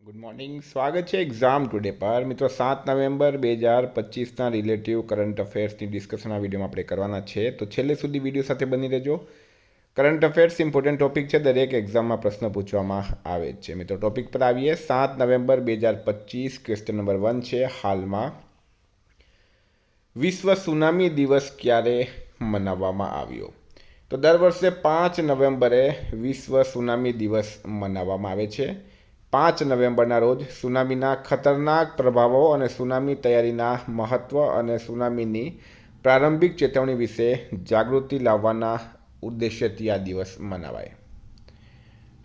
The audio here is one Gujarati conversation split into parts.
ગુડ મોર્નિંગ, સ્વાગત છે એક્ઝામ ટુડે પર. મિત્રો 7 નવેમ્બર 2025ના રિલેટિવ કરંટ અફેર્સની ડિસ્કશન આ વિડીયોમાં આપણે કરવાના છે, તો છેલ્લે સુધી વિડીયો સાથે બની રહેજો. કરંટ અફેર્સ ઇમ્પોર્ટન્ટ ટોપિક છે, દરેક એક્ઝામમાં પ્રશ્ન પૂછવામાં આવે છે. મિત્રો ટોપિક પર આવીએ. 7 નવેમ્બર 2025 ક્વેશ્ચન નંબર 1 છે. હાલમાં વિશ્વ સુનામી દિવસ ક્યારે મનાવવામાં આવ્યો? તો દર વર્ષે 5 નવેમ્બરે વિશ્વ સુનામી દિવસ મનાવવામાં આવે છે. 5 નવેમ્બરના રોજ સુનામીના ખતરનાક પ્રભાવો અને સુનામી તૈયારીના મહત્ત્વ અને સુનામીની પ્રારંભિક ચેતવણી વિશે જાગૃતિ લાવવાના ઉદ્દેશ્યથી આ દિવસ મનાવાય.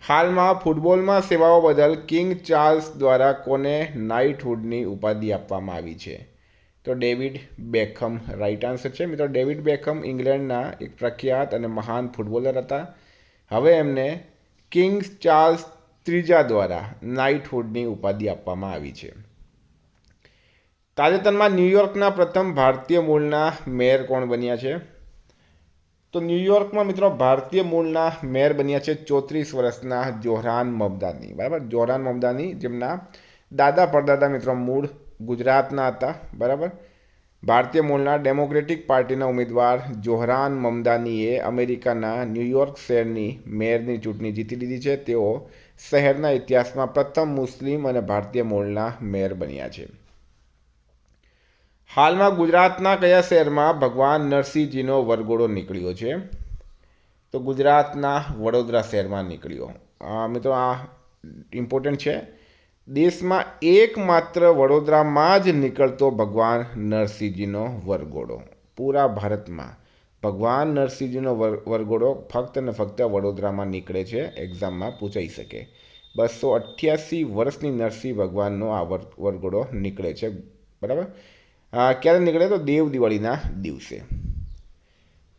હાલમાં ફૂટબોલમાં સેવાઓ બદલ કિંગ ચાર્લ્સ દ્વારા કોને નાઇટહુડની ઉપાધિ આપવામાં આવી છે? તો ડેવિડ બેકહમ રાઇટ આન્સર છે. મિત્રો ડેવિડ બેકહમ ઇંગ્લેન્ડના એક પ્રખ્યાત અને મહાન ફૂટબોલર હતા. હવે એમને કિંગ ચાર્લ્સ ત્રીજા દ્વારા નાઇટહુડની ઉપાધિ આપવામાં આવી છે. તાજેતરમાં ન્યૂયોર્કના પ્રથમ ભારતીય મૂળના મેયર કોણ બન્યા છે? તો ન્યૂયોર્કમાં મિત્રો ભારતીય મૂળના મેયર બન્યા છે 34 વર્ષના જોહરાન મમદાની. બરાબર, જોહરાન મમદાની, જેમના દાદા પરદાદા મિત્રો મૂળ ગુજરાતના હતા. બરાબર, ભારતીય મૂળના ડેમોક્રેટિક પાર્ટીના ઉમેદવાર જોહરાન મમદાનીએ અમેરિકાના ન્યૂયોર્ક શહેરની મેયરની ચૂંટણી જીતી લીધી છે. તેઓ શહેરના ઇતિહાસમાં પ્રથમ મુસ્લિમ અને ભારતીય મૂળના મેયર બન્યા છે. હાલમાં ગુજરાતના કયા શહેરમાં ભગવાન નરસિંહજીનો વરઘોડો નીકળ્યો છે? તો ગુજરાતના વડોદરા શહેરમાં નીકળ્યો. મિત્રો આ ઇમ્પોર્ટન્ટ છે. દેશમાં એકમાત્ર વડોદરામાં જ નીકળતો ભગવાન નરસિંહજીનો વરઘોડો. પૂરા ભારતમાં ભગવાન નરસિંહજીનો વરઘોડો ફક્ત ને ફક્ત વડોદરામાં નીકળે છે. એક્ઝામમાં પૂછાઈ શકે. 288 વર્ષની નરસિંહ ભગવાનનો આ વરઘોડો નીકળે છે. બરાબર, ક્યારે નીકળે? તો દેવ દિવાળીના દિવસે.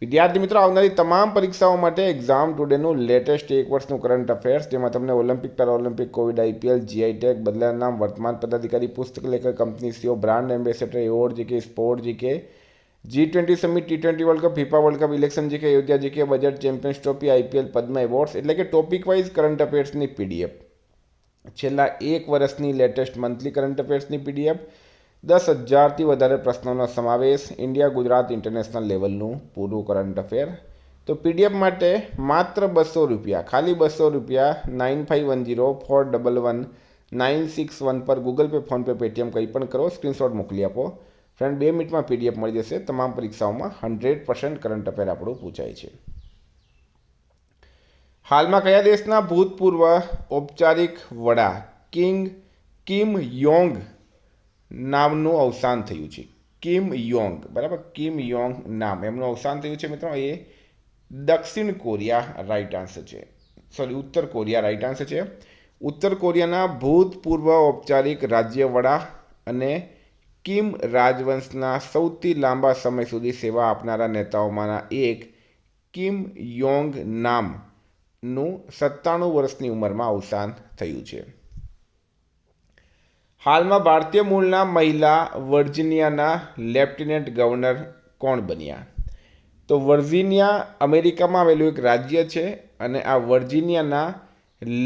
વિદ્યાર્થી મિત્રો, આવનારી તમામ પરીક્ષાઓ માટે એક્ઝામ ટુડેનું લેટેસ્ટ એક વર્ષનું કરંટ અફેર્સ, જેમાં તમને Olympic, Paralympic, Covid, IPL, GI tag, બદલાના નામ, વર્તમાન પદાધિકારી, પુસ્તક લેખક, company CEO, brand ambassador, award GK, sport GK, G20 summit, T20 world cup, FIFA world cup, election GK, Ayodhya GK, budget, champions trophy, IPL, Padma awards, એટલે કે ટોપિક વાઇઝ કરંટ અફેર્સની પીડીએફ, છેલ્લા એક વર્ષની લેટેસ્ટ મંથલી કરંટ અફેર્સની પીડીએફ, 10,000થી વધારે પ્રશ્નોનો સમાવેશ, ઇન્ડિયા, ગુજરાત, ઇન્ટરનેશનલ લેવલનું પૂરું કરંટ અફેર. તો પીડીએફ માટે માત્ર ₹200, ખાલી ₹200, 9510411961 પર ગૂગલ પે, ફોનપે, પેટીએમ કંઈ પણ કરો, સ્ક્રીનશોટ મોકલી આપો. ફ્રેન્ડ, 2 મિનિટમાં પીડીએફ મળી જશે. તમામ પરીક્ષાઓમાં 100% કરંટ અફેર આપણું પૂછાય છે. હાલમાં કયા દેશના ભૂતપૂર્વ ઔપચારિક વડા કિમ યોંગ નામનું અવસાન થયું છે? કિમ યોંગ, બરાબર, કિમ યોંગ નામ, એમનું અવસાન થયું છે. મિત્રો એ દક્ષિણ કોરિયા રાઇટ આન્સર છે. ઉત્તર કોરિયા રાઇટ આન્સર છે. ઉત્તર કોરિયાના ભૂતપૂર્વ ઔપચારિક રાજ્ય વડા અને કિમ રાજવંશના સૌથી લાંબા સમય સુધી સેવા આપનારા નેતાઓમાંના એક કિમ યોંગ નામનું 97 વર્ષની ઉંમરમાં અવસાન થયું છે. હાલમાં ભારતીય મૂળના મહિલા વર્જિનિયાના લેફ્ટિનન્ટ ગવર્નર કોણ બન્યા? તો વર્જિનિયા અમેરિકામાં આવેલું એક રાજ્ય છે અને આ વર્જિનિયાના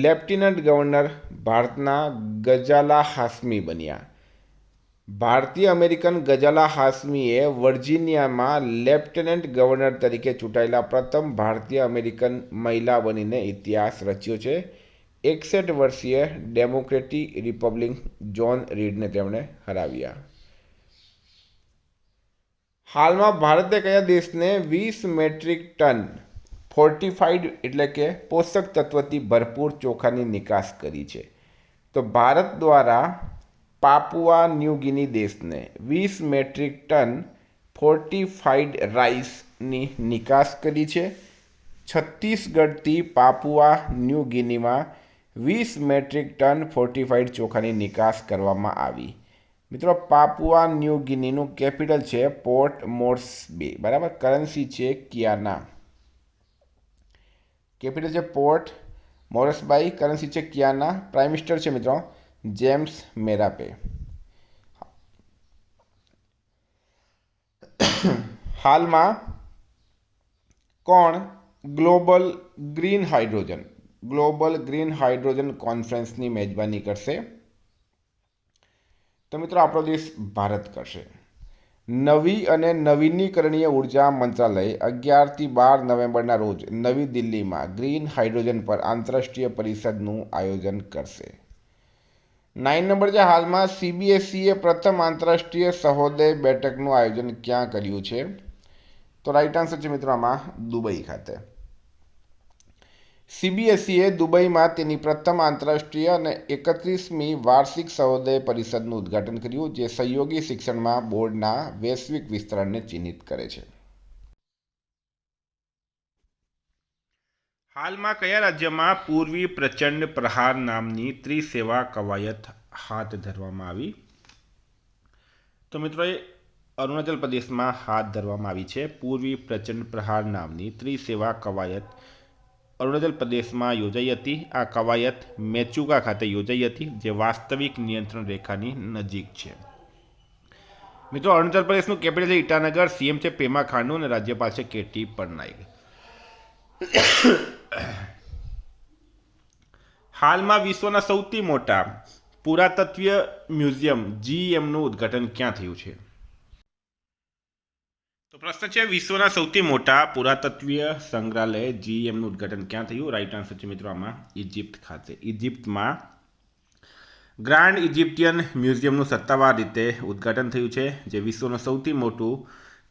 લેફ્ટિનન્ટ ગવર્નર ભારતના ગજાલા હાશમી બન્યા. ભારતીય અમેરિકન ગજાલા હાશમીએ વર્જિનિયામાં લેફ્ટિનન્ટ ગવર્નર તરીકે ચૂંટાયેલા પ્રથમ ભારતીય અમેરિકન મહિલા બનીને ઇતિહાસ રચ્યો છે. 61 વર્ષીય ડેમોક્રેટિક રિપબ્લિક જોન રીડને તેમણે હરાવ્યા. હાલમાં ભારતે કયા દેશને 20 મેટ્રિક ટન ફોર્ટિફાઈડ એટલે કે પોષક તત્વથી ભરપૂર ચોખાની નિકાસ કરી છે? તો ભારત દ્વારા પાપુઆ ન્યૂ ગિની દેશને 20 મેટ્રિક ટન ફોર્ટિફાઈડ રાઈસની નિકાસ કરી છે. છત્તીસગઢથી પાપુઆ ન્યૂ ગિનીમાં 20 મેટ્રિક ટન ફોર્ટિફાઈડ ચોખાની નિકાસ કરવામાં આવી. મિત્રો પાપુઆ ન્યૂ ગિનીનું કેપિટલ છે પોર્ટ મોર્સબી. બરાબર, કરન્સી છે કિયાના. કેપિટલ છે પોર્ટ મોર્સબાઈ, કરન્સી છે કિયાના. પ્રાઇમ મિનિસ્ટર છે મિત્રો જેમ્સ મેરાપે. હાલમાં કોણ ગ્લોબલ ગ્રીન હાઇડ્રોજન કોન્ફરન્સની મેજબાની કરશે? તો મિત્રો આપણો દેશ ભારત કરશે. નવી અને નવીનીકરણીય ઉર્જા મંત્રાલય 11 થી 12 નવેમ્બરના રોજ નવી દિલ્હીમાં ગ્રીન હાઇડ્રોજન પર આંતરરાષ્ટ્રીય પરિષદનું આયોજન કરશે. 9 નંબર છે, હાલમાં CBSEએ પ્રથમ આંતરરાષ્ટ્રીય સહોદય બેઠકનું આયોજન ક્યાં કર્યું છે? તો રાઈટ આન્સર છે મિત્રો આમાં દુબઈ ખાતે. CBSEએ દુબઈમાં તેની પ્રથમ આંતરરાષ્ટ્રીય અને 31મી વાર્ષિક સહોદય પરિષદનું ઉદ્ઘાટન કર્યું, જે સહયોગી શિક્ષણમાં બોર્ડના વૈશ્વિક વિસ્તરણને ચિહ્નિત કરે છે. હાલમાં કયા રાજ્યમાં પૂર્વી પ્રચંડ પ્રહાર નામની ત્રિસેવા કવાયત હાથ ધરવામાં આવી? તો મિત્રો એ અરુણાચલ પ્રદેશમાં હાથ ધરવામાં આવી છે. પૂર્વી પ્રચંડ પ્રહાર નામની ત્રિસેવા કવાયત અરુણાચલ પ્રદેશમાં યોજાઈ હતી. આ કવાયત મેચુકા ખાતે યોજાઈ હતી, જે વાસ્તવિક નિયંત્રણ રેખાની નજીક છે. મિત્રો અરુણાચલ પ્રદેશનું કેપિટલ છે ઈટાનગર, CM છે પેમા ખાંડુ અને રાજ્યપાલ છે KT પટનાયક. હાલમાં વિશ્વના સૌથી મોટા પુરાતત્વીય મ્યુઝિયમ GEMનું ઉદ્ઘાટન ક્યાં થયું છે? તો પ્રશ્ન છે, વિશ્વના સૌથી મોટા પુરાતત્વીય સંગ્રહાલય GEMનું ઉદ્ઘાટન ક્યાં થયું? રાઈટ આન્સર છે મિત્રો આમાં ઇજિપ્ત ખાતે. ઇજિપ્તમાં ગ્રાન્ડ ઇજિપ્તિયન મ્યુઝિયમનું સત્તાવાર રીતે ઉદ્ઘાટન થયું છે, જે વિશ્વનું સૌથી મોટું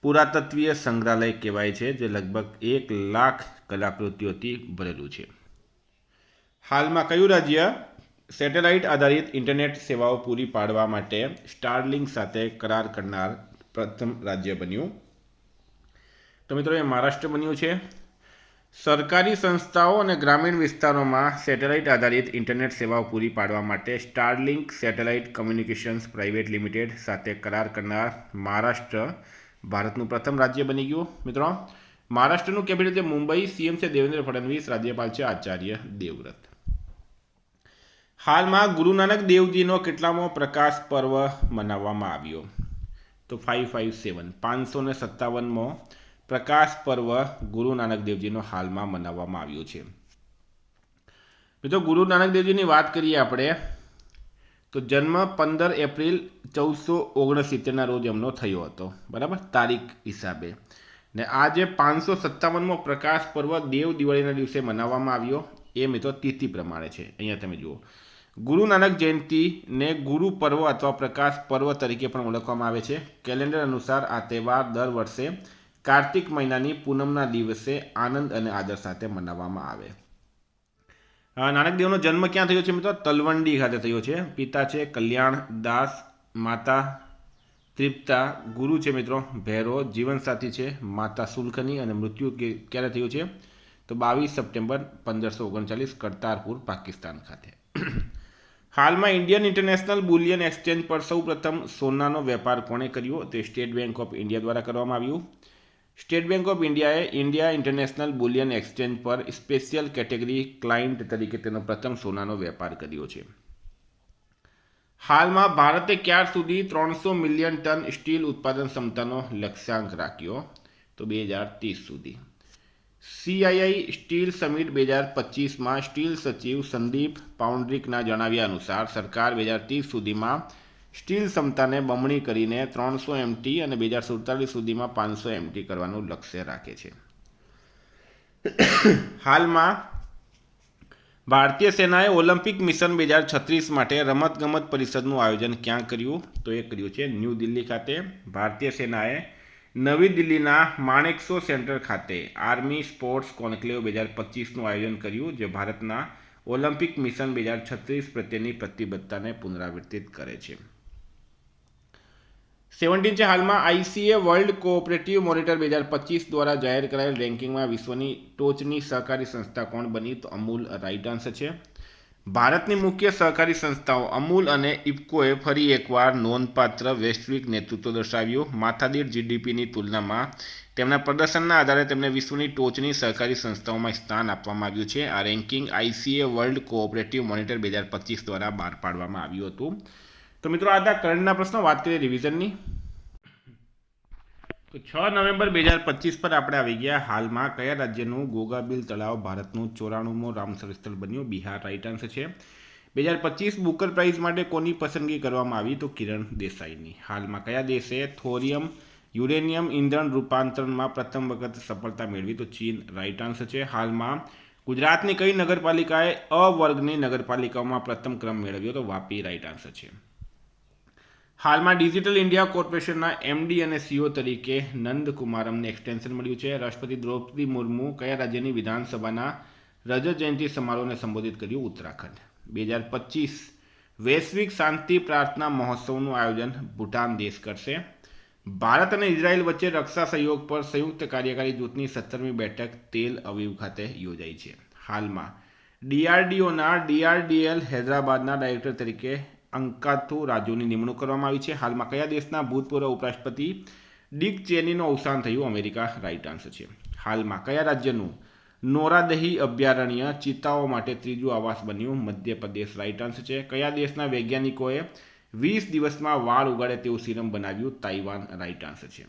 પુરાતત્વીય સંગ્રહાલય કહેવાય છે, જે લગભગ 1 લાખ કલાકૃતિઓથી ભરેલું છે. હાલમાં કયું રાજ્ય સેટેલાઇટ આધારિત ઇન્ટરનેટ સેવાઓ પૂરી પાડવા માટે સ્ટારલિંક સાથે કરાર કરનાર પ્રથમ રાજ્ય બન્યું? તો મિત્રો એ મહારાષ્ટ્ર બન્યું છે. સરકારી સંસ્થાઓ અને ગ્રામીણ વિસ્તારોમાં સેટેલાઇટ આધારિત ઇન્ટરનેટ સેવાઓ પૂરી પાડવા માટે Starlink satellite communications private limited સાથે કરાર કરનાર મહારાષ્ટ્ર ભારતનું પ્રથમ રાજ્ય બની ગયું. મિત્રો મહારાષ્ટ્રનું કેપિટલ છે મુંબઈ, CM છે દેવેન્દ્ર ફડણવીસ, રાજ્યપાલ છે આચાર્ય દેવવ્રત. હાલમાં ગુરુ નાનક દેવજીનો કેટલામો પ્રકાશ પર્વ મનાવવામાં આવ્યો? તો 557 557મો પ્રકાશ પર્વ ગુરુ નાનક દેવજીનો હાલમાં મનાવવામાં આવ્યો છે. મિત્રો ગુરુ નાનક દેવજીની વાત કરીએ આપણે તો જન્મ 15 એપ્રિલ 1469ના રોજ એમનો થયો હતો, બરાબર, તારીખ હિસાબે. ને આ જે 557મો પ્રકાશ પર્વ દેવ દિવાળીના દિવસે મનાવવામાં આવ્યો એ મિત્રો તિથિ પ્રમાણે છે. અહીંયા તમે જુઓ, ગુરુ નાનક જયંતિને ગુરુ પર્વ અથવા પ્રકાશ પર્વ તરીકે પણ ઓળખવામાં આવે છે. કેલેન્ડર અનુસાર આ તહેવાર દર વર્ષે કાર્તિક મહિનાની પૂનમના દિવસે આનંદ અને આદર સાથે મનાવવામાં આવે. નાનક દેવનો જન્મ ક્યાં થયો છે મિત્રો? તલવંડી ખાતે થયો છે. પિતા છે કલ્યાણ દાસ, માતા તૃપ્તા, ગુરુ છે મિત્રો ભૈરો, જીવનસાથી છે માતા સુલખની અને મૃત્યુ ક્યારે થયું છે? તો 22 સપ્ટેમ્બર 1539 કરતારપુર, પાકિસ્તાન ખાતે. હાલમાં ઇન્ડિયન ઇન્ટરનેશનલ બુલિયન એક્સચેન્જ પર સૌપ્રથમ સોનાનો વેપાર કોણે કર્યો? તે સ્ટેટ બેંક ઓફ ઇન્ડિયા દ્વારા કરવામાં આવ્યું. સ્ટેટ બેંક ઓફ ઇન્ડિયાએ ઇન્ડિયા ઇન્ટરનેશનલ બુલિયન એક્સચેન્જ પર સ્પેશિયલ કેટેગરી ક્લાયન્ટ તરીકે તેનો પ્રથમ સોનાનો વેપાર કર્યો છે. હાલમાં ભારતે ક્યાર સુધી 300 મિલિયન ટન સ્ટીલ ઉત્પાદન ક્ષમતાનો લક્ષ્યાંક રાખ્યો? તો 2030 સુધી. CII સ્ટીલ સમિટ 2025માં સ્ટીલ સચિવ સંદીપ પાઉન્ડ્રિકના જણાવ્યા અનુસાર સરકાર 2030 સુધીમાં સ્ટીલ ક્ષમતાને બમણી કરીને 300 MT અને 2047 સુધીમાં 500 MT કરવાનું લક્ષ્ય રાખે છે. હાલમાં ભારતીય સેનાએ ઓલિમ્પિક મિશન 2036 માટે રમતગમત પરિષદનું આયોજન ક્યાં કર્યું? તો એ કર્યું છે ન્યૂ દિલ્હી ખાતે. ભારતીય સેનાએ નવી દિલ્હીના માણેકશો સેન્ટર ખાતે આર્મી સ્પોર્ટ્સ કોન્ક્લેવ 2025નું આયોજન કર્યું, જે ભારતના ઓલિમ્પિક મિશન 2036 પ્રત્યેની પ્રતિબદ્ધતાને પુનરાવર્તિત કરે છે. 17 છે, હાલમાં ICA વર્લ્ડ કોઓપરેટિવ મોનિટર 2025 દ્વારા જાહેર કરાયેલ રેન્કિંગમાં વિશ્વની ટોચની સહકારી સંસ્થા કોણ બની? તો અમૂલ રાઈટ આન્સર છે. ભારતની મુખ્ય સહકારી સંસ્થાઓ અમૂલ અને ઇફકોએ ફરી એકવાર નોંધપાત્ર વૈશ્વિક નેતૃત્વ દર્શાવ્યું. માથાદીઠ GDPની તુલનામાં તેમના પ્રદર્શનના આધારે તેમને વિશ્વની ટોચની સહકારી સંસ્થાઓમાં સ્થાન આપવામાં આવ્યું છે. આ ranking ICA world cooperative monitor 2025 દ્વારા બહાર પાડવામાં આવ્યું હતું. તો મિત્રો આ કરંટના પ્રશ્નો. વાત કરીએ રિવિઝનની. તો 6 નવેમ્બર 2025 પર આપણે આવી ગયા. હાલમાં કયા રાજ્યનું ગોગાબિલ તળાવ ભારતનું 94મો રામસર સ્થળ બન્યું? બિહાર રાઈટ આન્સર છે. 2025 બુકર પ્રાઇઝ માટે કોની પસંદગી કરવામાં આવી? તો કિરણ દેસાઈની. હાલમાં કયા દેશે થોરિયમ યુરેનિયમ ઇંધણ રૂપાંતરણમાં પ્રથમ વખત સફળતા મેળવી? તો ચીન રાઇટ આન્સર છે. હાલમાં ગુજરાતની કઈ નગરપાલિકાએ અ વર્ગની નગરપાલિકાઓમાં પ્રથમ ક્રમ મેળવ્યો? તો વાપી રાઇટ આન્સર છે. હાલમાં ડિજિટલ ઇન્ડિયા કોર્પોરેશનના એમડી અને સીઓ તરીકે નંદકુમારમને એક્સટેન્શન મળ્યું છે. રાષ્ટ્રપતિ દ્રૌપદી મુર્મુ કયા રાજ્યની વિધાનસભાના રજત જયંતિ સમારોહને સંબોધિત કર્યું? ઉત્તરાખંડ. 2025 વૈશ્વિક શાંતિ પ્રાર્થના મહોત્સવનું આયોજન ભૂટાન દેશ કરશે. ભારત અને ઇઝરાયલ વચ્ચે રક્ષા સહયોગ પર સંયુક્ત કાર્યકારી જૂથની 17મી બેઠક તેલ અવીવ ખાતે યોજાઈ છે. હાલમાં ડીઆરડીઓના ડીઆરડીએલ હૈદરાબાદના ડાયરેક્ટર તરીકે અંકાથુ રાજુની નિમણૂક કરવામાં આવી છે. હાલમાં કયા દેશના ભૂતપૂર્વ ઉપરાષ્ટ્રપતિ ડિક ચેનીનું અવસાન થયું? અમેરિકા રાઇટ આન્સર છે. હાલમાં કયા રાજ્યનું નોરાદહી અભયારણ્ય ચિત્તાઓ માટે ત્રીજું આવાસ બન્યું? મધ્યપ્રદેશ રાઇટ આન્સર છે. કયા દેશના વૈજ્ઞાનિકોએ 20 દિવસમાં વાળ ઉગાડે તેવું સિરમ બનાવ્યું? તાઇવાન રાઇટ આન્સર છે.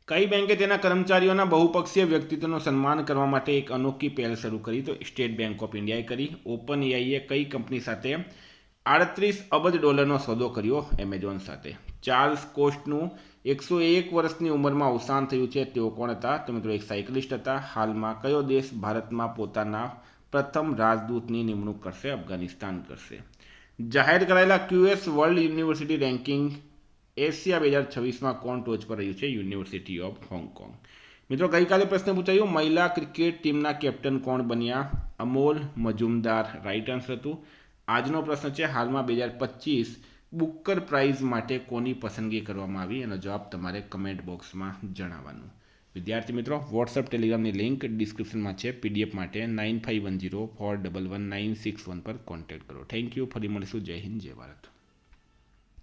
કઈ બેંકે તેના કર્મચારીઓના બહુપક્ષીય વ્યક્તિત્વનું સન્માન કરવા માટે એક અનોખી પહેલ શરૂ કરી? તો સ્ટેટ બેંક ઓફ ઇન્ડિયાએ કરી. ઓપન એઆઈએ કઈ કંપની સાથે 38 અબજ ડોલરનો સોદો કર્યો? એમેઝોન સાથે. ચાર્લ્સ કોસ્ટનું 101 વર્ષની ઉંમરમાં અવસાન થયું છે. તેઓ કોણ હતા? તો મિત્રો એક સાયકલિસ્ટ હતા. હાલમાં કયો દેશ ભારતમાં પોતાના પ્રથમ રાજદૂતની નિમણૂક કરશે? અફઘાનિસ્તાન કરશે. જાહેર કરાયેલા QS world university ranking Asia 2026માં કોણ ટોચ પર રહ્યું છે? University of Hong Kong. મિત્રો ગઈકાલે પ્રશ્ન પૂછાયું મહિલા ક્રિકેટ ટીમના કેપ્ટન કોણ બન્યા? અમોલ મજુમદાર રાઇટ આન્સર હતું. આજનો પ્રશ્ન છે હાલમાં 2025 બુકર પ્રાઇઝ માટે કોની પસંદગી કરવામાં આવી? એનો જવાબ તમારે કમેન્ટ બોક્સમાં જણાવવાનું. વિદ્યાર્થી મિત્રો વોટ્સઅપ ટેલિગ્રામની લિંક ડિસ્ક્રિપ્શનમાં છે. PDF માટે 9510411961 પર કોન્ટેક્ટ કરો. Thank you. ફરી મળીશું. જય હિન્દ જય ભારત.